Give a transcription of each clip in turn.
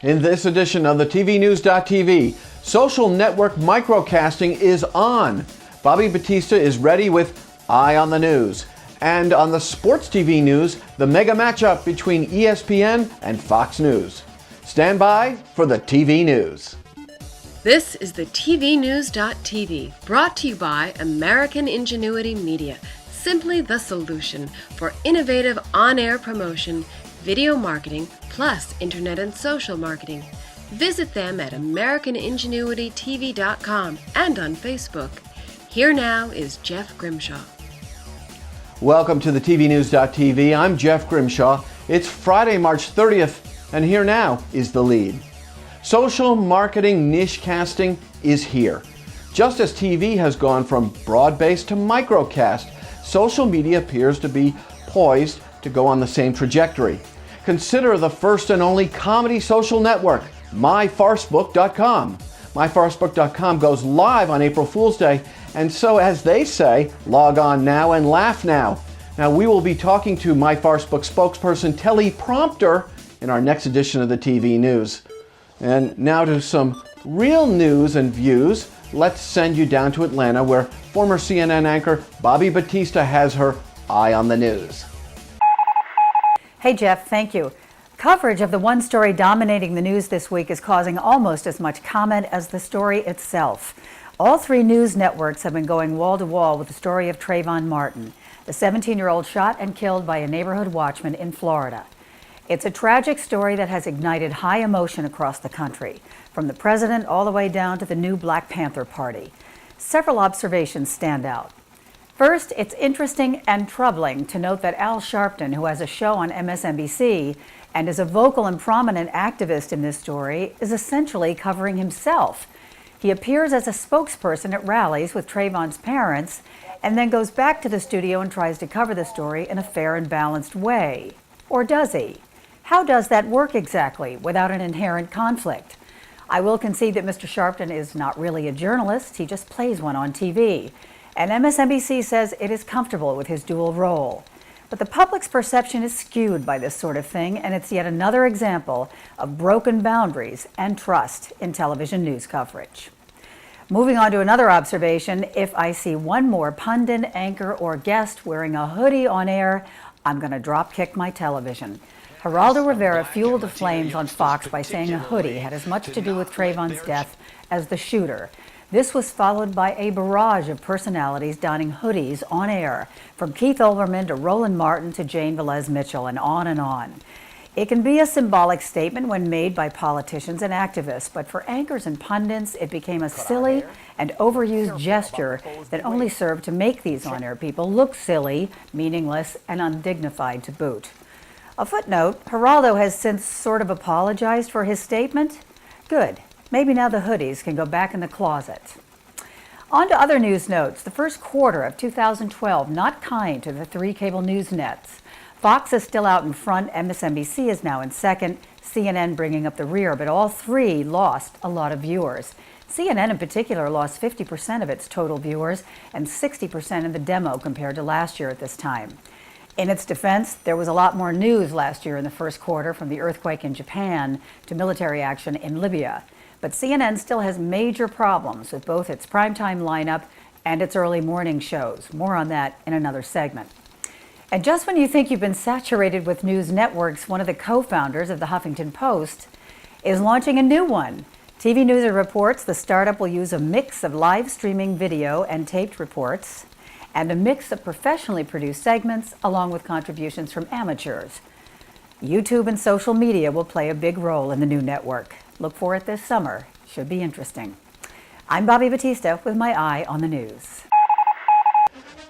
In this edition of the TVNews.TV, social network microcasting is on. Bobbie Battista is ready with Eye on the News. And on the sports TV news, the mega matchup between ESPN and Fox News. Stand by for the TV News. This is the TVNews.TV, brought to you by American Ingenuity Media. Simply the solution for innovative on-air promotion, video marketing, plus internet and social marketing. Visit them at AmericanIngenuityTV.com and on Facebook. Here now is Jeff Grimshaw. Welcome to the TVNews.TV. I'm Jeff Grimshaw. It's Friday, March 30th, and here now is the lead. Social marketing niche casting is here. Just as TV has gone from broad-based to microcast, social media appears to be poised to go on the same trajectory. Consider the first and only comedy social network, MyFarcebook.com. MyFarcebook.com goes live on April Fool's Day, and so, as they say, log on now and laugh now. Now, we will be talking to MyFarcebook spokesperson teleprompter in our next edition of the TV News. And now to some real news and views. Let's send you down to Atlanta, where former CNN anchor Bobbie Battista has her Eye on the News. Hey Jeff, thank you. Coverage of the one story dominating the news this week is causing almost as much comment as the story itself. All three news networks have been going wall to wall with the story of Trayvon Martin, the 17-year-old shot and killed by a neighborhood watchman in Florida. It's a tragic story that has ignited high emotion across the country, from the president all the way down to the new Black Panther Party. Several observations stand out. First, it's interesting and troubling to note that Al Sharpton, who has a show on MSNBC and is a vocal and prominent activist in this story, is essentially covering himself. He appears as a spokesperson at rallies with Trayvon's parents and then goes back to the studio and tries to cover the story in a fair and balanced way. Or does he? How does that work exactly without an inherent conflict? I will concede that Mr. Sharpton is not really a journalist, he just plays one on TV. And MSNBC says it is comfortable with his dual role. But the public's perception is skewed by this sort of thing, and it's yet another example of broken boundaries and trust in television news coverage. Moving on to another observation, if I see one more pundit, anchor, or guest wearing a hoodie on air, I'm going to drop kick my television. Geraldo Rivera fueled the flames on Fox by saying a hoodie had as much to do with Trayvon's death as the shooter. This was followed by a barrage of personalities donning hoodies on air, from Keith Olbermann to Roland Martin to Jane Velez Mitchell, and on and on. It can be a symbolic statement when made by politicians and activists, but for anchors and pundits, it became a silly and overused gesture that only served to make these on-air people look silly, meaningless, and undignified to boot. A footnote, Geraldo has since sort of apologized for his statement. Good. Maybe now the hoodies can go back in the closet. On to other news notes. The first quarter of 2012, not kind to the three cable news nets. Fox is still out in front, MSNBC is now in second, CNN bringing up the rear, but all three lost a lot of viewers. CNN in particular lost 50% of its total viewers and 60% in the demo compared to last year at this time. In its defense, there was a lot more news last year in the first quarter, from the earthquake in Japan to military action in Libya. But CNN still has major problems with both its primetime lineup and its early morning shows. More on that in another segment. And just when you think you've been saturated with news networks, one of the co-founders of the Huffington Post is launching a new one. TV Newser reports the startup will use a mix of live streaming video and taped reports and a mix of professionally produced segments along with contributions from amateurs. YouTube and social media will play a big role in the new network. Look for it this summer. Should be interesting. I'm Bobbie Battista with my Eye on the News.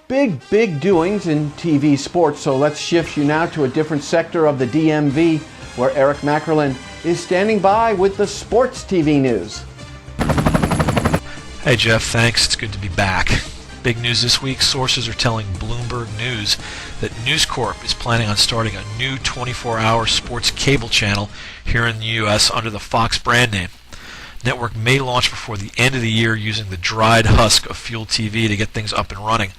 Big doings in TV sports, so let's shift you now to a different sector of the DMV, where Eric Mackerlin is standing by with the sports TV news. Hey Jeff, thanks. It's good to be back. Big news this week. Sources are telling Bloomberg News that News Corp is planning on starting a new 24-hour sports cable channel here in the U.S. under the Fox brand name. Network may launch before the end of the year using the dried husk of Fuel TV to get things up and running.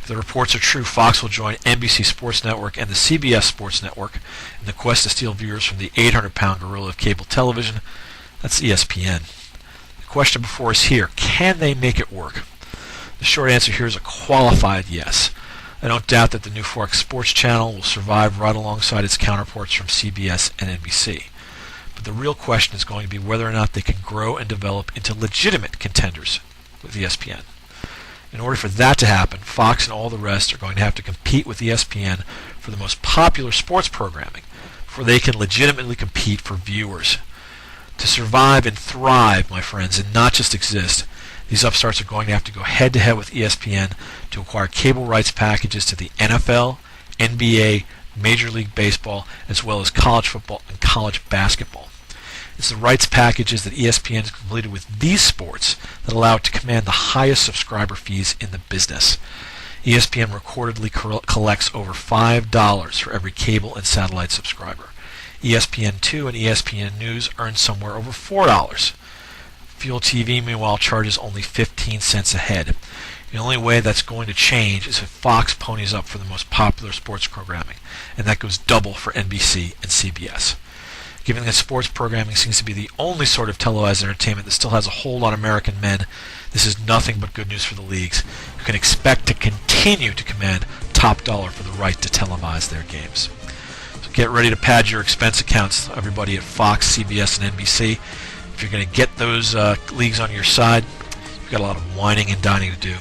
If the reports are true, Fox will join NBC Sports Network and the CBS Sports Network in the quest to steal viewers from the 800-pound gorilla of cable television. That's ESPN. The question before us here, can they make it work? The short answer here is a qualified yes. I don't doubt that the new Fox Sports channel will survive right alongside its counterparts from CBS and NBC. But the real question is going to be whether or not they can grow and develop into legitimate contenders with ESPN. In order for that to happen, Fox and all the rest are going to have to compete with ESPN for the most popular sports programming, before they can legitimately compete for viewers. To survive and thrive, my friends, and not just exist, these upstarts are going to have to go head-to-head with ESPN to acquire cable rights packages to the NFL, NBA, Major League Baseball, as well as college football and college basketball. It's the rights packages that ESPN has completed with these sports that allow it to command the highest subscriber fees in the business. ESPN recordedly collects over $5 for every cable and satellite subscriber. ESPN2 and ESPN News earn somewhere over $4. Fuel TV, meanwhile, charges only 15 cents a head. The only way that's going to change is if Fox ponies up for the most popular sports programming, and that goes double for NBC and CBS. Given that sports programming seems to be the only sort of televised entertainment that still has a hold on American men, this is nothing but good news for the leagues, who can expect to continue to command top dollar for the right to televise their games. So get ready to pad your expense accounts, everybody at Fox, CBS, and NBC. If you're going to get those leagues on your side, you've got a lot of whining and dining to do.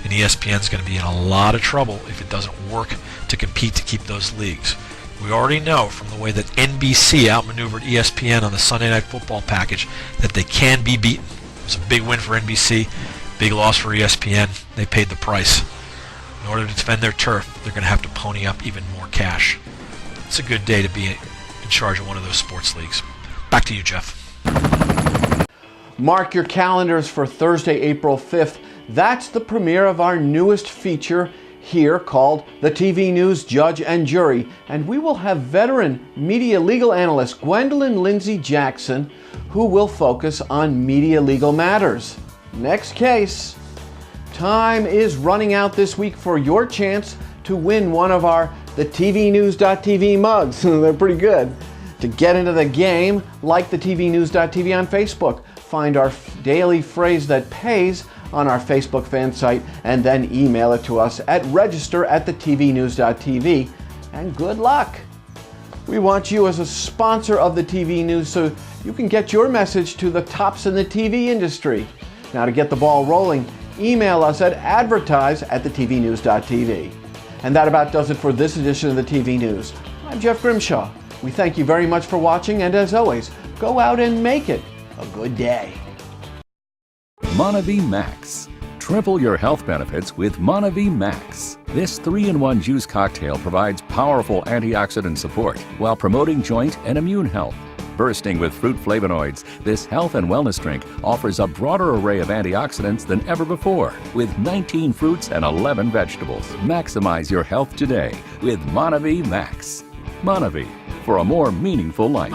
And ESPN's going to be in a lot of trouble if it doesn't work to compete to keep those leagues. We already know from the way that NBC outmaneuvered ESPN on the Sunday Night Football package that they can be beaten. It was a big win for NBC, big loss for ESPN. They paid the price. In order to defend their turf, they're going to have to pony up even more cash. It's a good day to be in charge of one of those sports leagues. Back to you, Jeff. Mark your calendars for Thursday, April 5th. That's the premiere of our newest feature here called The TV News Judge and Jury. And we will have veteran media legal analyst Gwendolyn Lindsay Jackson, who will focus on media legal matters. Next case. Time is running out this week for your chance to win one of our The TVNews.tv mugs. They're pretty good. To get into the game, like The TVNews.tv on Facebook. Find our daily phrase that pays on our Facebook fan site, and then email it to us at register@thetvnews.tv, and good luck. We want you as a sponsor of the TV News so you can get your message to the tops in the TV industry. Now, to get the ball rolling, email us at advertise@thetvnews.tv. And that about does it for this edition of the TV News. I'm Jeff Grimshaw. We thank you very much for watching, and as always, go out and make it a good day. Bobbie Max. Triple your health benefits with Bobbie Max. This 3-in-1 juice cocktail provides powerful antioxidant support while promoting joint and immune health. Bursting with fruit flavonoids, this health and wellness drink offers a broader array of antioxidants than ever before, with 19 fruits and 11 vegetables. Maximize your health today with Bobbie Max. Bobbie, for a more meaningful life.